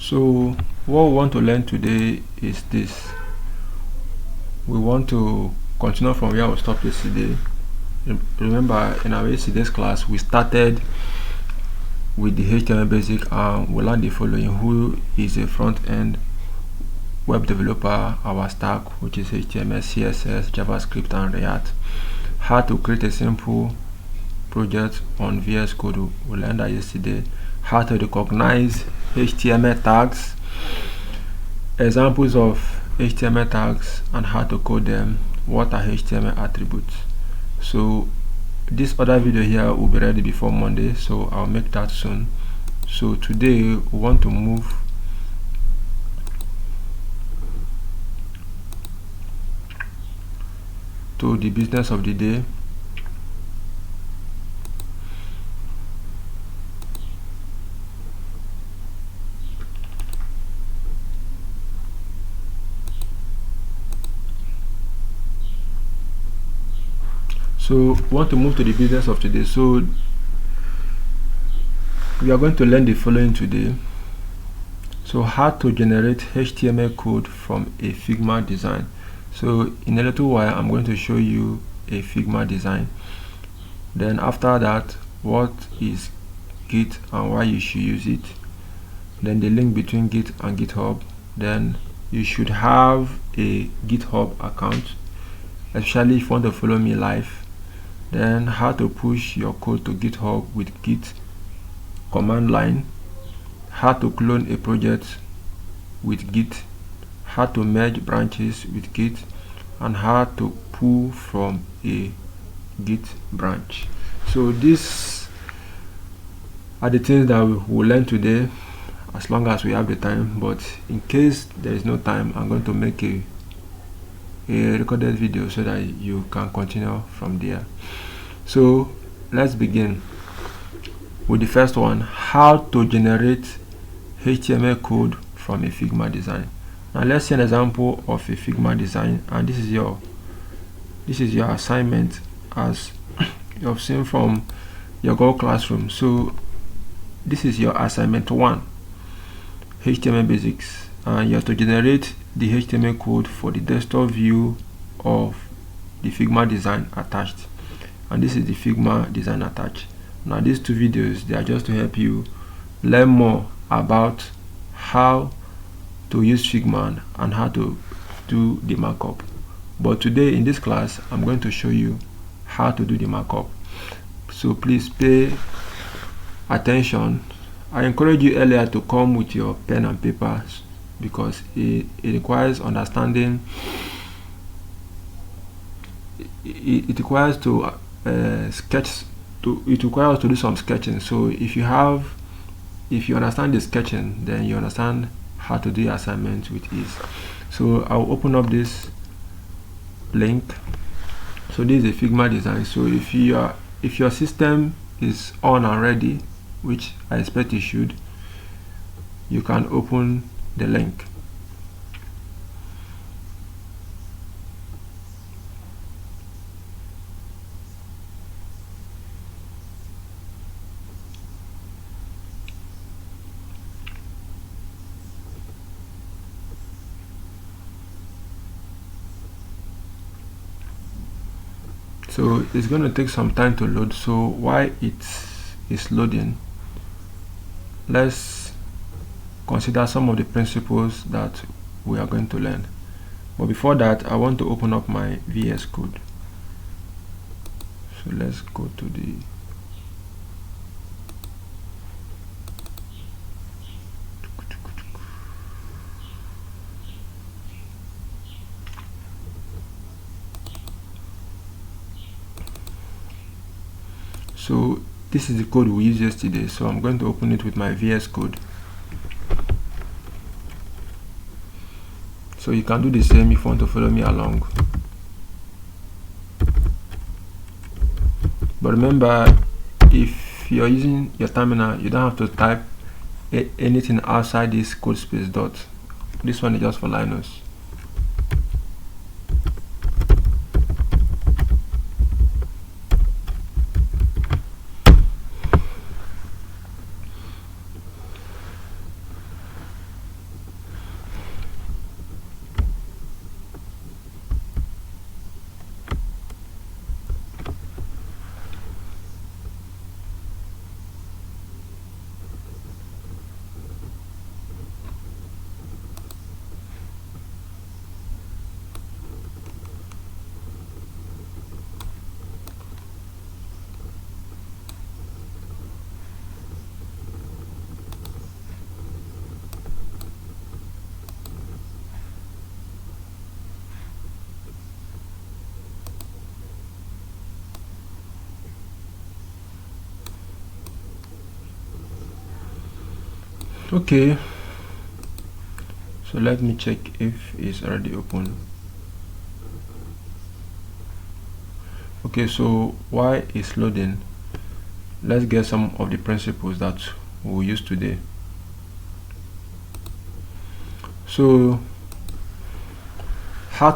So what we want to learn today is this. We want to continue from where we stopped yesterday. Remember, in our yesterday's class we started with the HTML basic and we learned the following: who is a front-end web developer, our stack, which is HTML, CSS, JavaScript and React. How to create a simple project on VS Code, we learned that yesterday. How to recognize HTML tags, examples of HTML tags and how to code them, what are HTML attributes. So this other video here will be ready before Monday, so I'll make that soon. So today we want to move to the business of the day. So we want to move to the business of today. So we are going to learn the following today. So how to generate HTML code from a Figma design. So in a little while I'm going to show you a Figma design. Then after that, what is Git and why you should use it. Then the link between Git and GitHub. Then you should have a GitHub account, especially if you want to follow me live. Then how to push your code to GitHub with Git command line, how to clone a project with Git, how to merge branches with Git, and how to pull from a Git branch. So these are the things that we will learn today, as long as we have the time. But in case there is no time, I'm going to make a recorded video so that you can continue from there. So let's begin with the first one: how to generate HTML code from a Figma design. Now let's see an example of a Figma design, and this is your assignment, as you have seen from your Google Classroom. So this is your assignment 1, HTML basics, and you have to generate the HTML code for the desktop view of the Figma design attached, and this is the Figma design attached. Now these two videos, they are just to help you learn more about how to use Figma and how to do the markup. But today in this class I'm going to show you how to do the markup, so please pay attention. I encourage you earlier to come with your pen and paper, because it requires understanding. It requires to it requires to do some sketching. So if you understand the sketching, then you understand how to do assignments with ease. So I'll open up this link. So this is a Figma design. So if your system is on and ready, which I expect it should, you can open the link. So it's going to take some time to load. So while it's loading, let's consider some of the principles that we are going to learn. But before that, I want to open up my VS Code. So let's go to the So this is the code we used yesterday, so I'm going to open it with my VS Code. So you can do the same if you want to follow me along. But remember, if you're using your terminal, you don't have to type anything outside this code space dot. This one is just for Linux. Okay, so let me check if it's already open. Okay, so while it's loading, let's get some of the principles that we'll use today. So how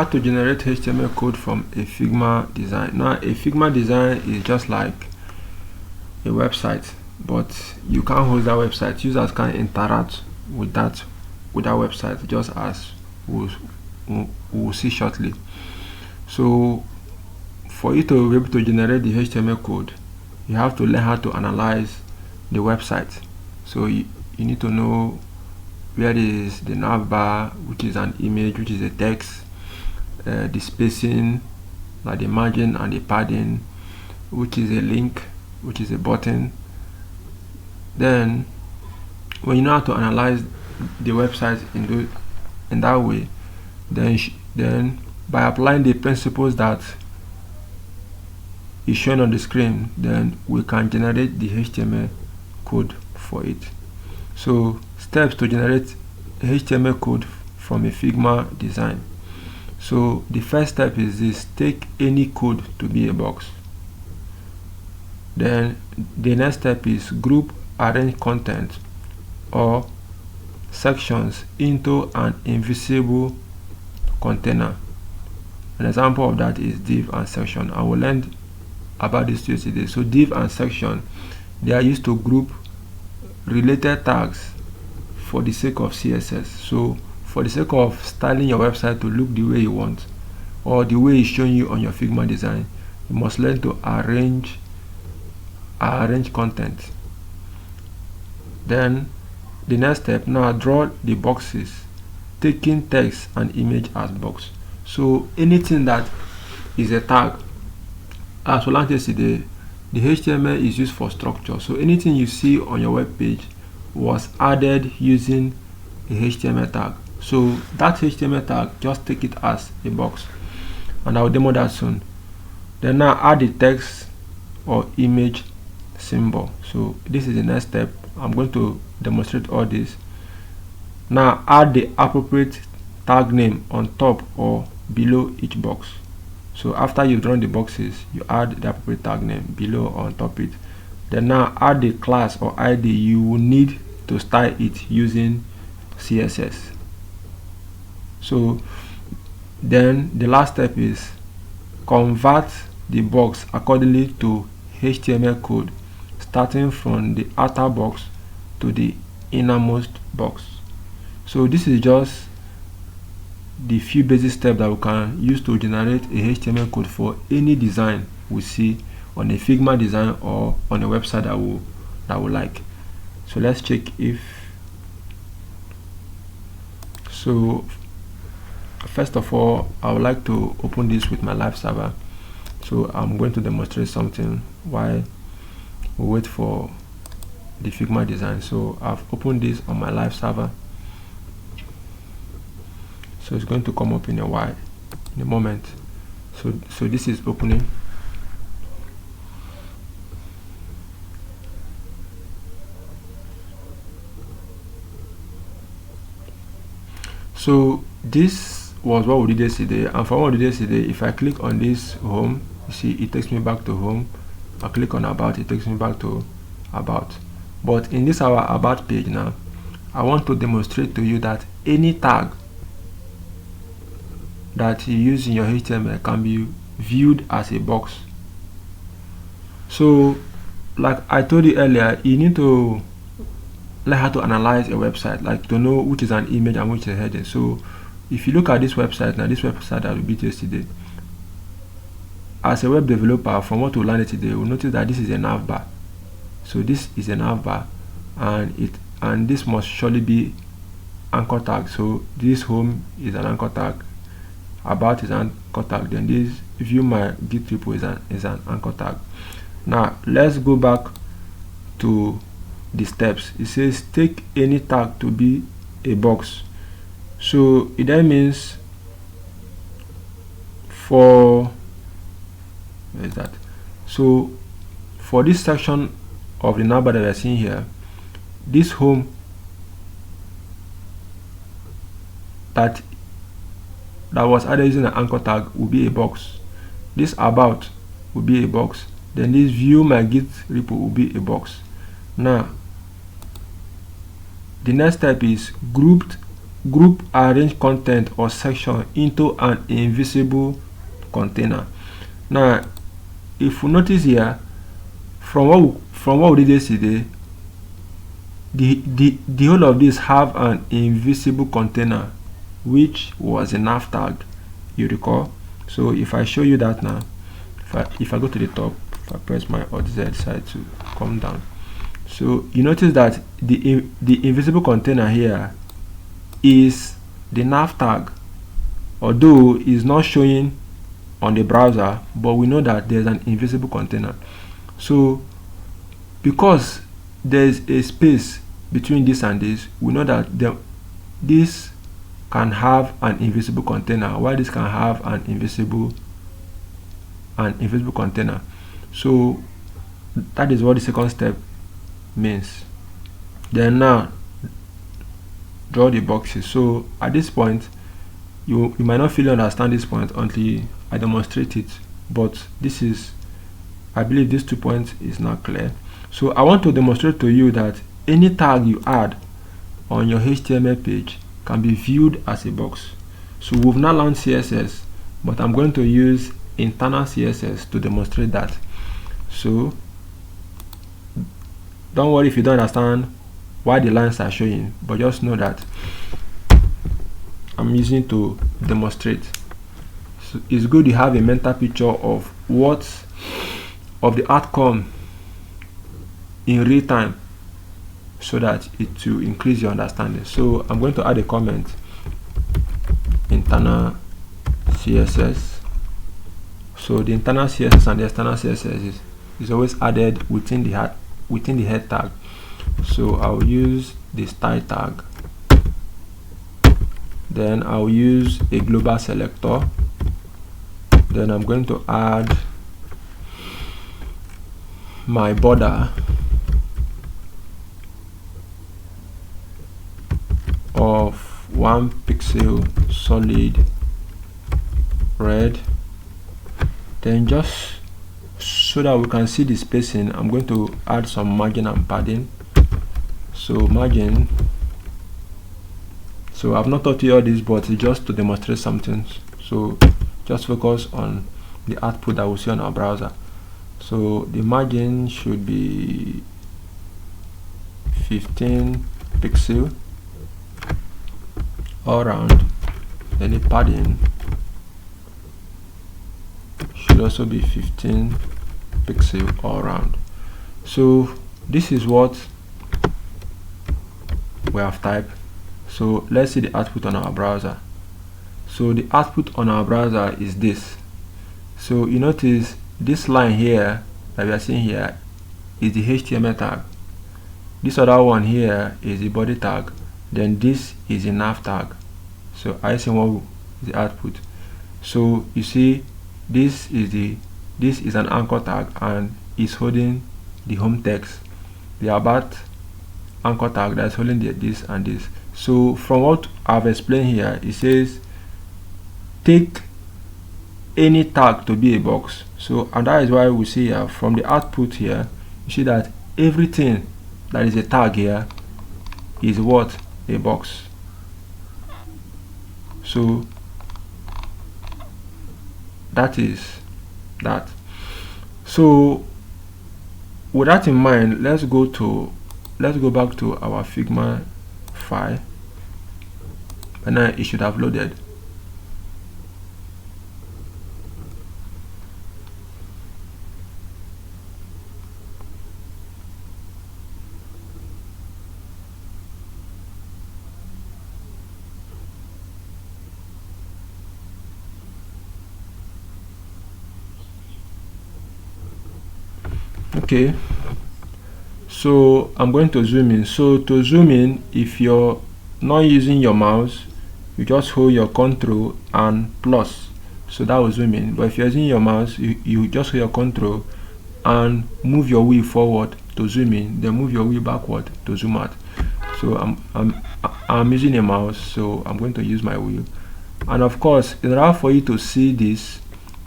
to generate HTML code from a Figma design. Now, a Figma design is just like a website, but you can't host that website. Users can interact with that website, just as we'll see shortly. So for you to be able to generate the HTML code, you have to learn how to analyze the website. So you need to know where is the navbar, which is an image, which is a text, the spacing, like the margin and the padding, which is a link, which is a button. Then when you know how to analyze the website in that way, then by applying the principles that is shown on the screen, then we can generate the HTML code for it. So steps to generate HTML code from a Figma design. So the first step is this: take any code to be a box. Then the next step is group, arrange content or sections into an invisible container. An example of that is div and section. I will learn about this today. So div and section, they are used to group related tags for the sake of CSS. So for the sake of styling your website to look the way you want, or the way it's showing you on your Figma design, you must learn to arrange content. Then the next step, now draw the boxes, taking text and image as box. So anything that is a tag, as we learned yesterday, the HTML is used for structure. So anything you see on your web page was added using a HTML tag. So that HTML tag, just take it as a box, and I'll demo that soon. Then now add the text or image symbol. So this is the next step. I'm going to demonstrate all this. Now add the appropriate tag name on top or below each box. So after you've drawn the boxes, you add the appropriate tag name below or on top it. Then now add the class or ID you will need to style it using CSS. So then the last step is convert the box accordingly to HTML code, starting from the outer box to the innermost box. So this is just the few basic steps that we can use to generate a HTML code for any design we see on a Figma design or on a website that we like. So let's check if. So first of all, I would like to open this with my live server. So I'm going to demonstrate something while we wait for the Figma design. So I've opened this on my live server. So it's going to come up in a moment. So this is opening. So this was what we did yesterday, and for what we did yesterday, if I click on this home, you see it takes me back to home. I click on about, it takes me back to about. But in this our about page now, I want to demonstrate to you that any tag that you use in your HTML can be viewed as a box. So like I told you earlier, you need to learn how to analyze a website, like to know which is an image and which is a heading. So if you look at this website now, this website that we built yesterday, as a web developer, from what we learned today, we'll notice that this is a navbar. So this is a navbar, and this must surely be anchor tag. So this home is an anchor tag, about is an anchor tag, then this view my git repo is an anchor tag. Now let's go back to the steps. It says take any tag to be a box. So it then means for where is that? So for this section of the navbar that we are seeing here, this home that was added using an anchor tag will be a box. This about will be a box. Then this view my git repo will be a box. Now the next step is group arrange content or section into an invisible container. Now if we notice here, from what we did yesterday, the whole of this have an invisible container, which was a nav tag, you recall. So if I show you that now, if I go to the top, if I press my Alt Z side to come down, so you notice that the invisible container here is the nav tag, although it's not showing on the browser, but we know that there's an invisible container. So because there's a space between this and this, we know that this can have an invisible container, while this can have an invisible container. So that is what the second step means. Then now draw the boxes. So at this point, you might not fully understand this point until I demonstrate it, but I believe these 2 points is now clear. So I want to demonstrate to you that any tag you add on your HTML page can be viewed as a box. So we've now learned CSS, but I'm going to use internal CSS to demonstrate that. So don't worry if you don't understand why the lines are showing, but just know that I'm using to demonstrate. So it's good to have a mental picture of the outcome in real time, so that it will increase your understanding. So I'm going to add a comment, internal CSS. So the internal CSS and the external CSS is always added within the head tag. So I'll use the style tag, then I'll use a global selector, then I'm going to add my border of 1 pixel solid red. Then just so that we can see the spacing, I'm going to add some margin and padding. So margin, so I've not taught you all this, but it's just to demonstrate something. So just focus on the output that we see on our browser. So the margin should be 15 pixel all around. Then the padding should also be 15 pixel all around. So this is what we have typed. So let's see the output on our browser. So the output on our browser is this. So you notice this line here that we are seeing here is the HTML tag. This other one here is the body tag. Then this is the nav tag. So I see what is the output. So you see this is an anchor tag and is holding the home text. The about anchor tag that's holding this and this. So from what I've explained here, it says take any tag to be a box. So and that is why we see here from the output here, you see that everything that is a tag here is what? A box. So that is that. So with that in mind, let's go back to our Figma file, and now it should have loaded. Okay, so I'm going to zoom in. So to zoom in, if you're not using your mouse, you just hold your Ctrl and plus. so that will zoom in. But if you're using your mouse, you just hold your control and move your wheel forward to zoom in, then move your wheel backward to zoom out. So I'm using a mouse, so I'm going to use my wheel. And of course, in order for you to see this,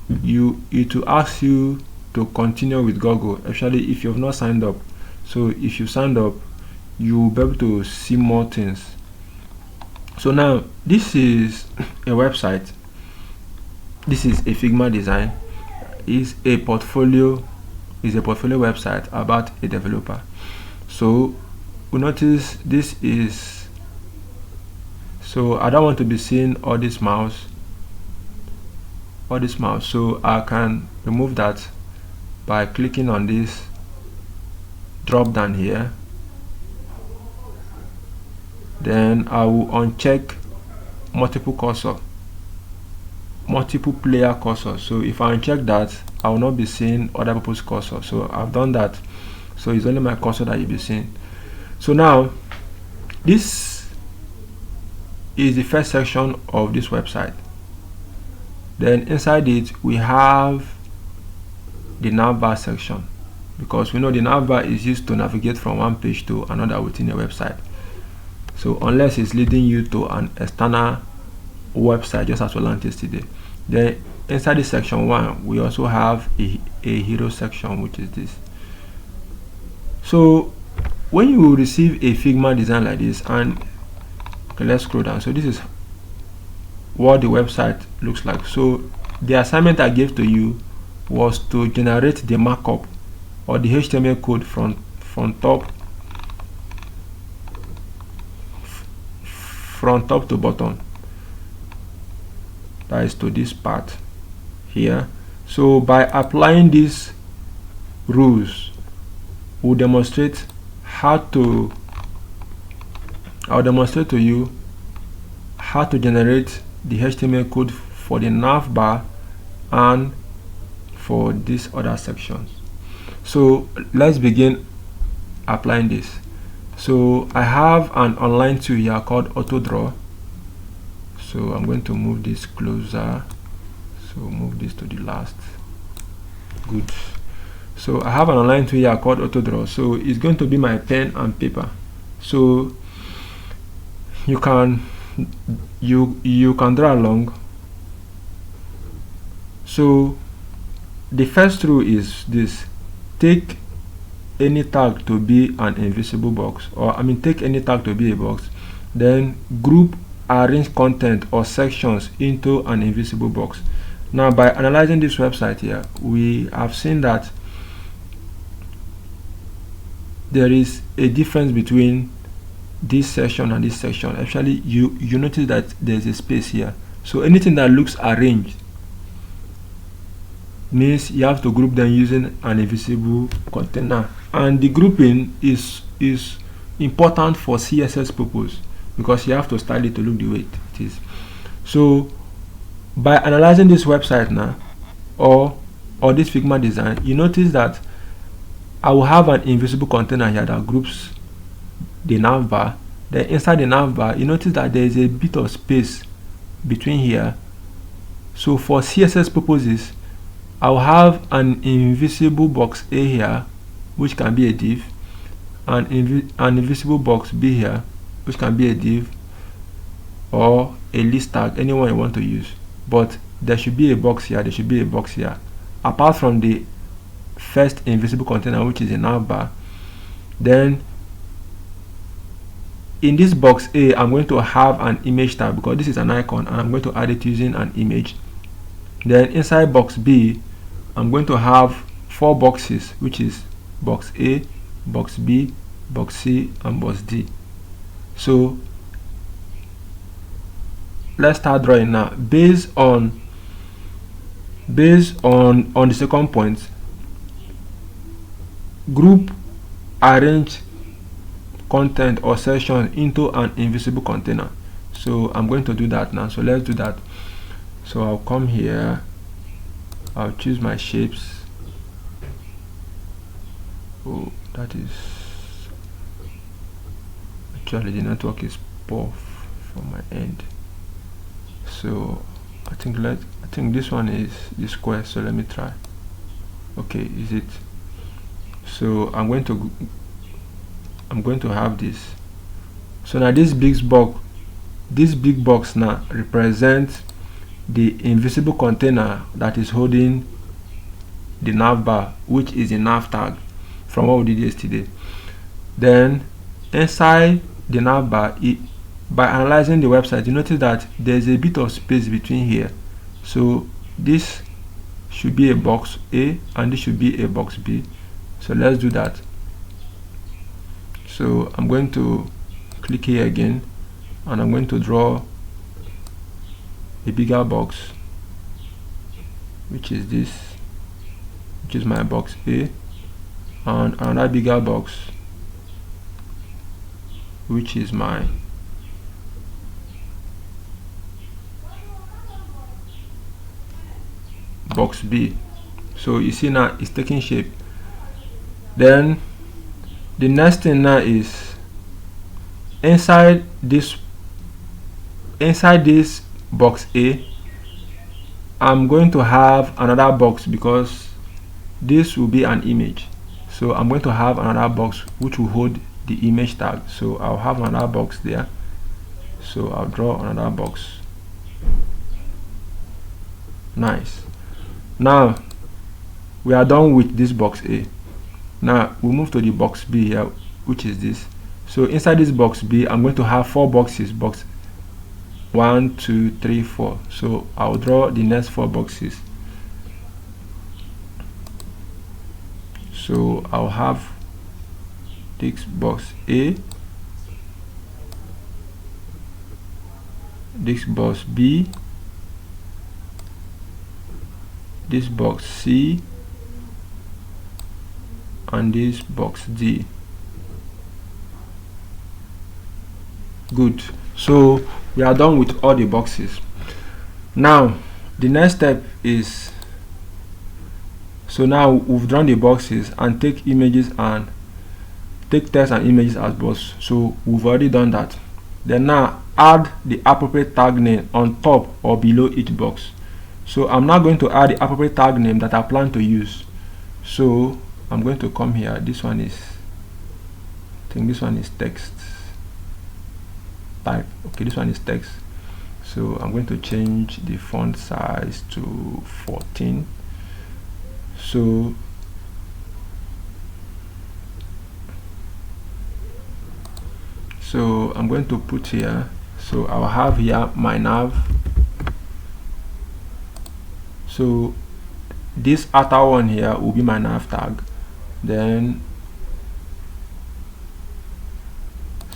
it will ask you to continue with Google, especially if you have not signed up. So if you signed up, you will be able to see more things. So now this is a website. This is a Figma design. Is a portfolio website about a developer. So we notice this is, so I don't want to be seeing all this mouse, so I can remove that by clicking on this drop down here. Then I will uncheck multiple player cursor. So if I uncheck that, I will not be seeing other people's cursor. So I've done that, so it's only my cursor that you'll be seeing. So now this is the first section of this website. Then inside it we have the navbar section, because we know the navbar is used to navigate from one page to another within a website. So unless it's leading you to an external website, just as we learned yesterday. Then inside this section 1, we also have a hero section, which is this. So when you receive a Figma design like this, and okay, let's scroll down. So this is what the website looks like. So the assignment I gave to you was to generate the markup or the HTML code from top to bottom, that is to this part here. So by applying these rules, I'll demonstrate to you how to generate the HTML code for the navbar and for these other sections. So let's begin applying this. So I have an online tool here called AutoDraw. So I'm going to move this closer. So move this to the last. Good. So I have an online tool here called AutoDraw. So it's going to be my pen and paper. So you can draw along. So the first rule is this: take any tag to be an invisible box, or take any tag to be a box, then group arrange content or sections into an invisible box. Now by analyzing this website here, we have seen that there is a difference between this section and this section. Actually, you notice that there's a space here. So anything that looks arranged means you have to group them using an invisible container, and the grouping is important for CSS purpose, because you have to style it to look the way it is. So by analyzing this website now, or this Figma design, you notice that I will have an invisible container here that groups the navbar. Then inside the navbar, you notice that there is a bit of space between here. So for CSS purposes, I'll have an invisible box A here, which can be a div, and an invisible box B here, which can be a div or a list tag, anyone you want to use. But there should be a box here, there should be a box here, apart from the first invisible container, which is a navbar. Then in this box A, I'm going to have an image tag, because this is an icon, and I'm going to add it using an image. Then inside box B, I'm going to have 4 boxes, which is box A, box B, box C, and box D. So let's start drawing now. Based on the second point, group arrange content or section into an invisible container. So I'm going to do that now. So let's do that. So I'll come here, I'll choose my shapes. Oh, that is actually the network is poor from my end. So I think I think this one is the square, so let me try. Okay, is it? So I'm going to have this. So now this big box now represents the invisible container that is holding the nav bar, which is the nav tag from what we did yesterday. Then inside the nav bar, by analyzing the website, you notice that there's a bit of space between here. So this should be a box A and this should be a box B. So let's do that. So I'm going to click here again and I'm going to draw a bigger box, which is this, which is my box A, and another bigger box, which is my box B. So you see now it's taking shape. Then the next thing now is inside this box A, I'm going to have another box because this will be an image. So I'm going to have another box which will hold the image tag. So I'll have another box there. So I'll draw another box. Nice. Now we are done with this box A. Now we move to the box B here, which is this. So inside this box B, I'm going to have 4 boxes. Box 1, 2, 3, 4. So I'll draw the next 4 boxes. So I'll have this box A, this box B, this box C, and this box D. Good. So we are done with all the boxes. Now the next step is, so now we've drawn the boxes and take images and take text and images as box. So we've already done that. Then now add the appropriate tag name on top or below each box. So I'm now going to add the appropriate tag name that I plan to use. So I'm going to come here. This one is, I think this one is text type. Okay, this one is text. So I'm going to change the font size to 14. So I'm going to put here, so I'll have here my nav. So this outer one here will be my nav tag. Then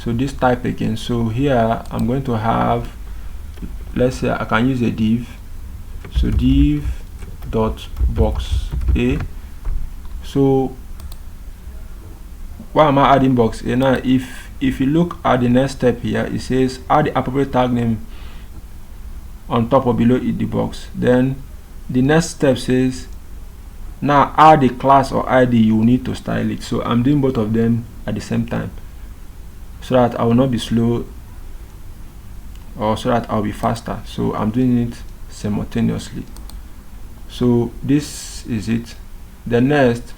so this type again. So here I'm going to have, let's say I can use a div. So div dot box A. So why am I adding box A? Now if you look at the next step here, it says add the appropriate tag name on top or below the box. Then the next step says now add the class or ID you need to style it. So I'm doing both of them at the same time so that I will not be slow, or so that I'll be faster. So I'm doing it simultaneously. So this is it. The next,